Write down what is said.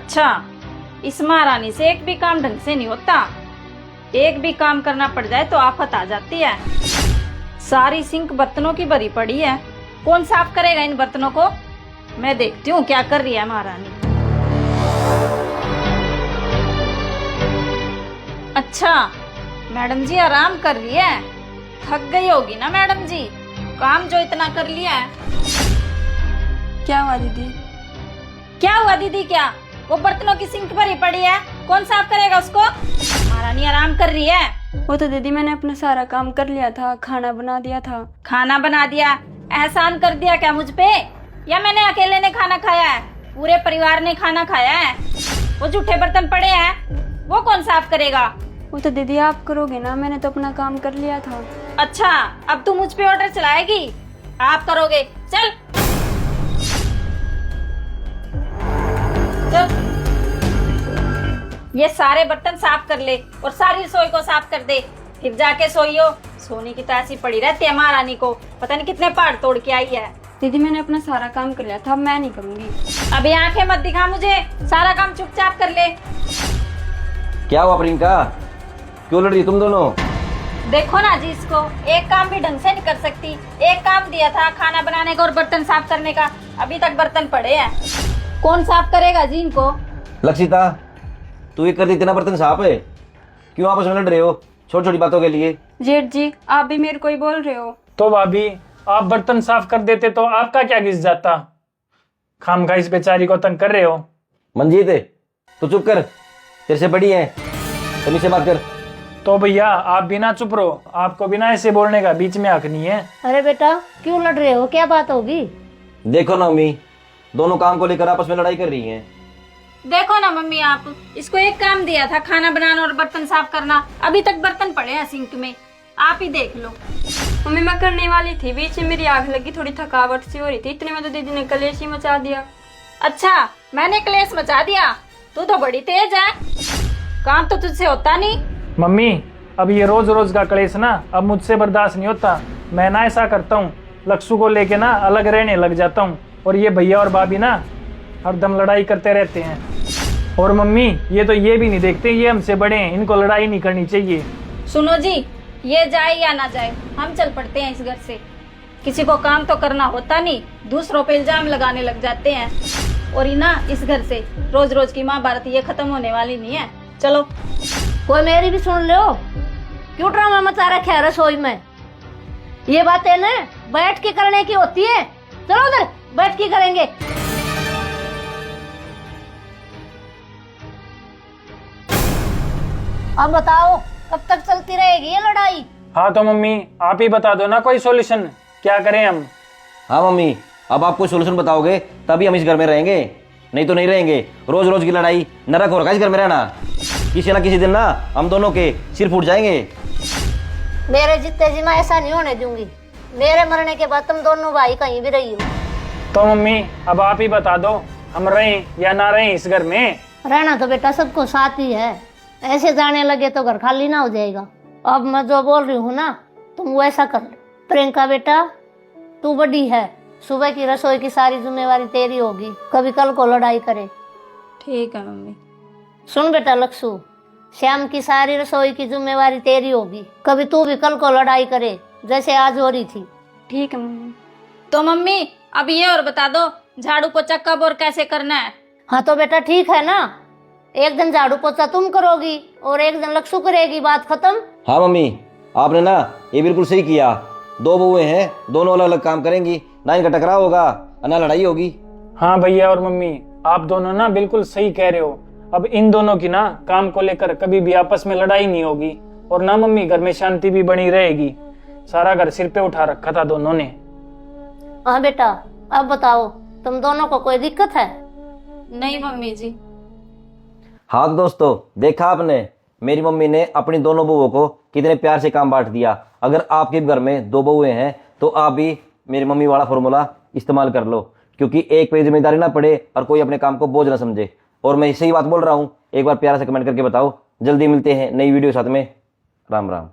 अच्छा, इस महारानी से एक भी काम ढंग से नहीं होता। एक भी काम करना पड़ जाए तो आफत आ जाती है। सारी सिंक बर्तनों की भरी पड़ी है। कौन साफ करेगा इन बर्तनों को? मैं देखती हूँ क्या कर रही है महारानी। अच्छा, मैडम जी आराम कर रही है। थक गई होगी ना मैडम जी, काम जो इतना कर लिया है। क्या हुआ दीदी? क्या हुआ दीदी? क्या वो बर्तनों की सिंक भरी पड़ी है, कौन साफ करेगा उसको? महारानी आराम कर रही है। वो तो दीदी मैंने अपना सारा काम कर लिया था, खाना बना दिया था। खाना बना दिया? एहसान कर दिया क्या मुझ पे? या मैंने अकेले ने खाना खाया है? पूरे परिवार ने खाना खाया है। वो जूठे बर्तन पड़े हैं, वो कौन साफ करेगा? वो तो दीदी आप करोगे ना, मैंने तो अपना काम कर लिया था। अच्छा, अब तू मुझ पे ऑर्डर चलाएगी? आप करोगे? चल चल, ये सारे बर्तन साफ कर ले और सारी रसोई को साफ कर दे। फिर जाके सोइयो। सोने की तो ऐसी पड़ी रहती है महारानी को, पता नहीं कितने पहाड़ तोड़ के आई है। दीदी मैंने अपना सारा काम कर लिया था, अब मैं नहीं करूंगी। अभी आंखें मत दिखा मुझे, सारा काम चुपचाप कर ले। क्या हुआ प्रियंका, क्यों लड़ रही तुम दोनों? देखो ना जी, इसको एक काम भी ढंग से नहीं कर सकती। एक काम दिया था खाना बनाने का और बर्तन साफ करने का, अभी तक बर्तन पड़े हैं। कौन साफ करेगा जी इनको? लक्षिता, तू ही कर दी इतना बर्तन साफ है, क्यों आपस में लड़ रहे हो छोटी छोटी बातों के लिए? जेठ जी आप भी मेरे को ही बोल रहे हो। तो भाभी आप बर्तन साफ कर देते तो आपका क्या घिस जाता? खामखा इस बेचारी को तंग कर रहे हो। मंजीत तू चुप कर, तेरे से बड़ी है, तमीज से बात कर। तो भैया आप बिना चुप रहो, आपको बिना ऐसे बोलने का बीच में हक नहीं है। अरे बेटा क्यों लड़ रहे हो, क्या बात होगी? देखो ना अम्मी, दोनों काम को लेकर आपस में लड़ाई कर रही हैं। देखो ना मम्मी, आप इसको एक काम दिया था खाना बनाना और बर्तन साफ करना, अभी तक बर्तन पड़े हैं सिंक में। आप ही देख लो। मम्मी मैं करने वाली थी, बीच में मेरी आग लगी, थोड़ी थकावट सी हो रही थी, इतने में तो दीदी ने कलेश ही मचा दिया। अच्छा, मैंने क्लेश मचा दिया? तू तो बड़ी तेज है, काम तो तुझसे होता नहीं। मम्मी अब ये रोज रोज का क्लेश ना अब मुझसे बर्दाश्त नहीं होता। मैं ना ऐसा करता हूँ, लक्ष्य को लेके ना अलग रहने लग जाता हूँ, और ये भैया और भाभी ना हरदम लड़ाई करते रहते हैं। और मम्मी ये तो ये भी नहीं देखते ये हमसे बड़े हैं, इनको लड़ाई नहीं करनी चाहिए। सुनो जी, ये जाए या ना जाए, हम चल पड़ते हैं इस घर से। किसी को काम तो करना होता नहीं, दूसरों पे इल्जाम लगाने लग जाते हैं। और ना इस घर से रोज रोज की महाभारत ये खत्म होने वाली नहीं है। चलो। कोई मेरी भी सुन लो, क्यों ड्रामा मचा रखा है रसोई में? ये बातें ना बैठ के करने की होती है। चलो उधर बैठ के करेंगे। अब बताओ कब तक चलती रहेगी ये लड़ाई? हाँ तो मम्मी आप ही बता दो ना कोई सॉल्यूशन, क्या करें हम? हाँ मम्मी, अब आप कोई सोल्यूशन बताओगे तभी हम इस घर में रहेंगे, नहीं तो नहीं रहेंगे। रोज रोज की लड़ाई नरक हो रखा है इस घर में रहना। किसी ना किसी दिन ना हम दोनों के सिर फूट जाएंगे। मेरे जितने जी मैं ऐसा नहीं होने दूंगी। मेरे मरने के बाद तुम दोनों भाई कहीं भी रही हो। तो मम्मी अब आप ही बता दो, हम रहें या ना रहें इस घर में? रहना तो बेटा सबको साथ ही है, ऐसे जाने लगे तो घर खाली ना हो जाएगा। अब मैं जो बोल रही हूँ ना तुम वैसा कर लो। प्रियंका बेटा तू बड़ी है, सुबह की रसोई की सारी जिम्मेवारी तेरी होगी, कभी कल को लड़ाई करे। ठीक है मम्मी। सुन बेटा लक्ष्ू, श्याम की सारी रसोई की जिम्मेवारी तेरी होगी, कभी तू भी कल को लड़ाई करे जैसे आज हो रही थी। ठीक है मम्मी। तो मम्मी अब ये और बता दो, झाड़ू पोछा कब और कैसे करना है? हाँ तो बेटा ठीक है ना, एक दिन झाड़ू पोछा तुम करोगी और एक दिन लक्ष्ू करेगी, बात खत्म। हाँ मम्मी, आपने ना ये बिल्कुल सही किया। दो बहुएं हैं, दोनों अलग अलग काम करेंगी, ना इनका टकराव होगा ना लड़ाई होगी। हाँ भैया और मम्मी आप दोनों ना बिल्कुल सही कह रहे हो। अब इन दोनों की ना काम को लेकर कभी भी आपस में लड़ाई नहीं होगी, और ना मम्मी घर में शांति भी बनी रहेगी। सारा घर सिर पे उठा रखा था दोनों ने। हाँ बेटा अब बताओ तुम दोनों को कोई दिक्कत है? नहीं मम्मी जी। हाँ तो दोस्तों देखा आपने, मेरी मम्मी ने अपनी दोनों बहुओं को कितने प्यार से काम बांट दिया। अगर आपके घर में दो बहुएं हैं तो आप भी मेरी मम्मी वाला फॉर्मूला इस्तेमाल कर लो, क्योंकि एक पे जिम्मेदारी ना पड़े और कोई अपने काम को बोझ ना समझे। और मैं सही बात बोल रहा हूँ, एक बार प्यार से कमेंट करके बताओ। जल्दी मिलते हैं नई वीडियो साथ में। राम राम।